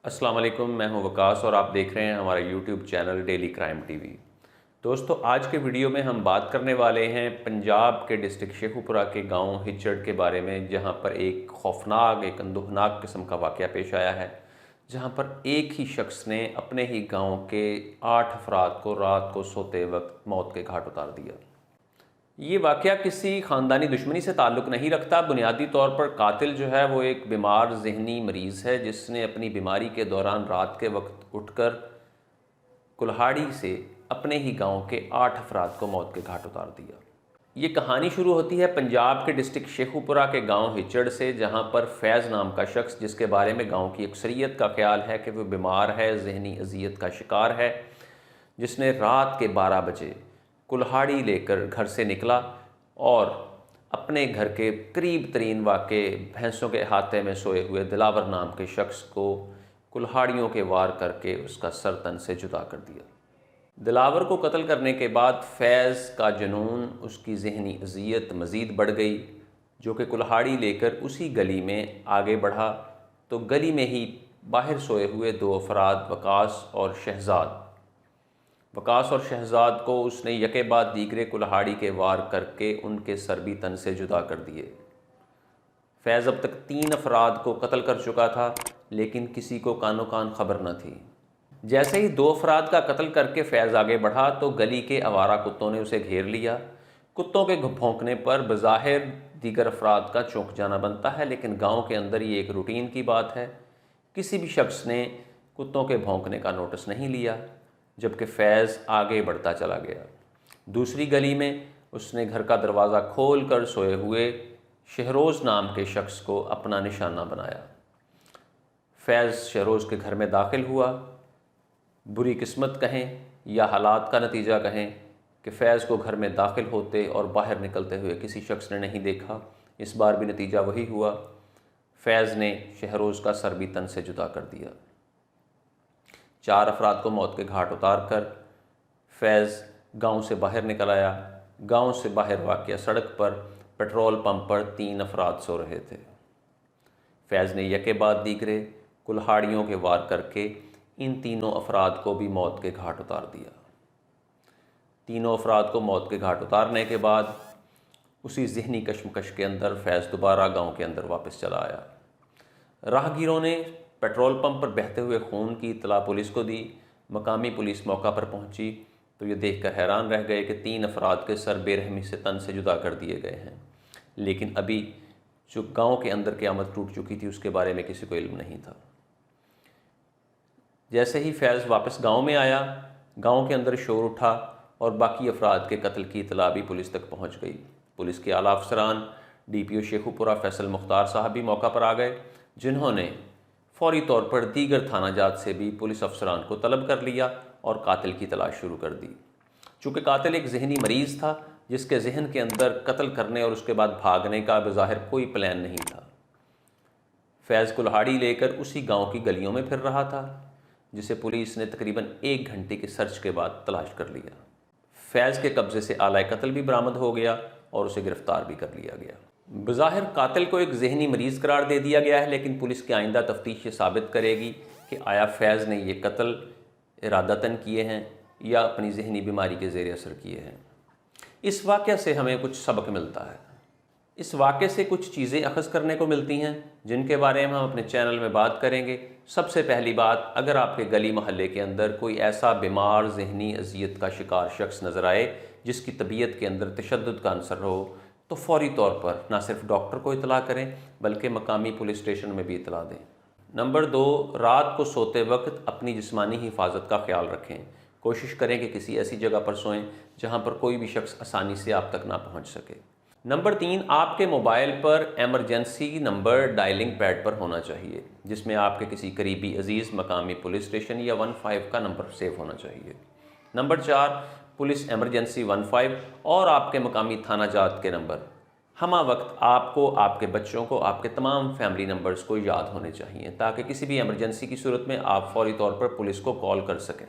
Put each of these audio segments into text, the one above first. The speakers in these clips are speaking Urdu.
السلام علیکم، میں ہوں وکاس اور آپ دیکھ رہے ہیں ہمارا YouTube channel daily crime T V. دوستو، آج کے ویڈیو میں ہم بات کرنے والے ہیں پنجاب کے ڈسٹرکٹ شیخوپورہ کے گاؤں ہچڑ کے بارے میں، جہاں پر ایک خوفناک، ایک اندوہناک قسم کا واقعہ پیش آیا ہے، جہاں پر ایک ہی شخص نے اپنے ہی گاؤں کے 8 افراد کو رات کو سوتے وقت موت کے گھاٹ اتار دیا۔ یہ واقعہ کسی خاندانی دشمنی سے تعلق نہیں رکھتا۔ بنیادی طور پر قاتل جو ہے وہ ایک بیمار ذہنی مریض ہے، جس نے اپنی بیماری کے دوران رات کے وقت اٹھ کر کلہاڑی سے اپنے ہی گاؤں کے 8 افراد کو موت کے گھاٹ اتار دیا۔ یہ کہانی شروع ہوتی ہے پنجاب کے ڈسٹرکٹ شیخوپورہ کے گاؤں ہچڑ سے، جہاں پر فیض نام کا شخص، جس کے بارے میں گاؤں کی اکثریت کا خیال ہے کہ وہ بیمار ہے، ذہنی اذیت کا شکار ہے، جس نے رات کے 12 بجے کلہاڑی لے کر گھر سے نکلا اور اپنے گھر کے قریب ترین واقع بھینسوں کے احاطے میں سوئے ہوئے دلاور نام کے شخص کو کلہاڑیوں کے وار کر کے اس کا سر تن سے جدا کر دیا۔ دلاور کو قتل کرنے کے بعد فیض کا جنون، اس کی ذہنی اذیت مزید بڑھ گئی، جو کہ کلہاڑی لے کر اسی گلی میں آگے بڑھا تو گلی میں ہی باہر سوئے ہوئے 2 افراد وکاس اور شہزاد کو اس نے یکے بعد دیگرے کلہاڑی کے وار کر کے ان کے سر بھی تن سے جدا کر دیے۔ فیض اب تک 3 افراد کو قتل کر چکا تھا، لیکن کسی کو کانو کان خبر نہ تھی۔ جیسے ہی 2 افراد کا قتل کر کے فیض آگے بڑھا تو گلی کے آوارہ کتوں نے اسے گھیر لیا۔ کتوں کے بھونکنے پر بظاہر دیگر افراد کا چونک جانا بنتا ہے، لیکن گاؤں کے اندر یہ ایک روٹین کی بات ہے۔ کسی بھی شخص نے کتوں کے بھونکنے کا نوٹس نہیں لیا، جبکہ فیض آگے بڑھتا چلا گیا۔ دوسری گلی میں اس نے گھر کا دروازہ کھول کر سوئے ہوئے شہروز نام کے شخص کو اپنا نشانہ بنایا۔ فیض شہروز کے گھر میں داخل ہوا۔ بری قسمت کہیں یا حالات کا نتیجہ کہیں کہ فیض کو گھر میں داخل ہوتے اور باہر نکلتے ہوئے کسی شخص نے نہیں دیکھا۔ اس بار بھی نتیجہ وہی ہوا، فیض نے شہروز کا سر بھی تن سے جدا کر دیا۔ 4 افراد کو موت کے گھاٹ اتار کر فیض گاؤں سے باہر نکل آیا۔ گاؤں سے باہر واقع سڑک پر پیٹرول پمپ پر 3 افراد سو رہے تھے۔ فیض نے یکے بعد دیگرے کلہاڑیوں کے وار کر کے ان تینوں افراد کو بھی موت کے گھاٹ اتار دیا۔ تینوں افراد کو موت کے گھاٹ اتارنے کے بعد اسی ذہنی کشمکش کے اندر فیض دوبارہ گاؤں کے اندر واپس چلا آیا۔ راہگیروں نے پیٹرول پمپ پر بہتے ہوئے خون کی اطلاع پولیس کو دی۔ مقامی پولیس موقع پر پہنچی تو یہ دیکھ کر حیران رہ گئے کہ 3 افراد کے سر بے رحمی سے تن سے جدا کر دیے گئے ہیں، لیکن ابھی جو گاؤں کے اندر قیامت ٹوٹ چکی تھی اس کے بارے میں کسی کو علم نہیں تھا۔ جیسے ہی فیض واپس گاؤں میں آیا، گاؤں کے اندر شور اٹھا اور باقی افراد کے قتل کی اطلاع بھی پولیس تک پہنچ گئی۔ پولیس کے اعلیٰ افسران ڈی پی او شیخوپورہ فیصل مختار صاحب بھی موقع پر آ گئے، جنہوں نے فوری طور پر دیگر تھانہ جات سے بھی پولیس افسران کو طلب کر لیا اور قاتل کی تلاش شروع کر دی۔ چونکہ قاتل ایک ذہنی مریض تھا، جس کے ذہن کے اندر قتل کرنے اور اس کے بعد بھاگنے کا بظاہر کوئی پلان نہیں تھا۔ فیض کلہاڑی لے کر اسی گاؤں کی گلیوں میں پھر رہا تھا، جسے پولیس نے تقریباً 1 گھنٹے کی سرچ کے بعد تلاش کر لیا۔ فیض کے قبضے سے آلہ قتل بھی برآمد ہو گیا اور اسے گرفتار بھی کر لیا گیا۔ بظاہر قاتل کو ایک ذہنی مریض قرار دے دیا گیا ہے، لیکن پولیس کی آئندہ تفتیش یہ ثابت کرے گی کہ آیا فیض نے یہ قتل ارادتاً کیے ہیں یا اپنی ذہنی بیماری کے زیر اثر کیے ہیں۔ اس واقعہ سے ہمیں کچھ سبق ملتا ہے۔ اس واقعے سے کچھ چیزیں اخذ کرنے کو ملتی ہیں، جن کے بارے میں ہم اپنے چینل میں بات کریں گے۔ سب سے پہلی بات، اگر آپ کے گلی محلے کے اندر کوئی ایسا بیمار ذہنی اذیت کا شکار شخص نظر آئے جس کی طبیعت کے اندر تشدد کا عنصر ہو، تو فوری طور پر نہ صرف ڈاکٹر کو اطلاع کریں بلکہ مقامی پولیس اسٹیشن میں بھی اطلاع دیں۔ نمبر 2، رات کو سوتے وقت اپنی جسمانی حفاظت کا خیال رکھیں۔ کوشش کریں کہ کسی ایسی جگہ پر سوئیں جہاں پر کوئی بھی شخص آسانی سے آپ تک نہ پہنچ سکے۔ نمبر 3، آپ کے موبائل پر ایمرجنسی نمبر ڈائلنگ پیڈ پر ہونا چاہیے، جس میں آپ کے کسی قریبی عزیز، مقامی پولیس اسٹیشن یا 15 کا نمبر سیو ہونا چاہیے۔ نمبر 4، پولیس ایمرجنسی 15 اور آپ کے مقامی تھانہ جات کے نمبر ہمہ وقت آپ کو، آپ کے بچوں کو، آپ کے تمام فیملی نمبرز کو یاد ہونے چاہیے، تاکہ کسی بھی ایمرجنسی کی صورت میں آپ فوری طور پر پولیس کو کال کر سکیں۔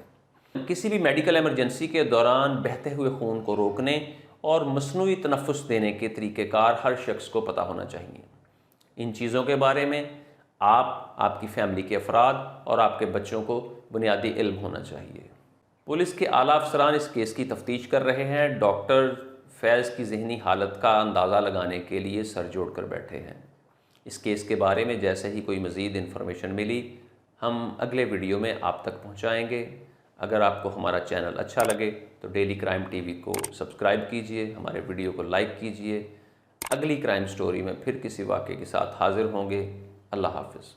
کسی بھی میڈیکل ایمرجنسی کے دوران بہتے ہوئے خون کو روکنے اور مصنوعی تنفس دینے کے طریقہ کار ہر شخص کو پتہ ہونا چاہیے۔ ان چیزوں کے بارے میں آپ کی فیملی کے افراد اور آپ کے بچوں کو بنیادی علم ہونا چاہیے۔ پولیس کے اعلیٰ افسران اس کیس کی تفتیش کر رہے ہیں۔ ڈاکٹر فیض کی ذہنی حالت کا اندازہ لگانے کے لیے سر جوڑ کر بیٹھے ہیں۔ اس کیس کے بارے میں جیسے ہی کوئی مزید انفارمیشن ملی ہم اگلے ویڈیو میں آپ تک پہنچائیں گے۔ اگر آپ کو ہمارا چینل اچھا لگے تو ڈیلی کرائم ٹی وی کو سبسکرائب کیجئے، ہمارے ویڈیو کو لائک کیجئے۔ اگلی کرائم سٹوری میں پھر کسی واقعے کے ساتھ حاضر ہوں گے۔ اللہ حافظ۔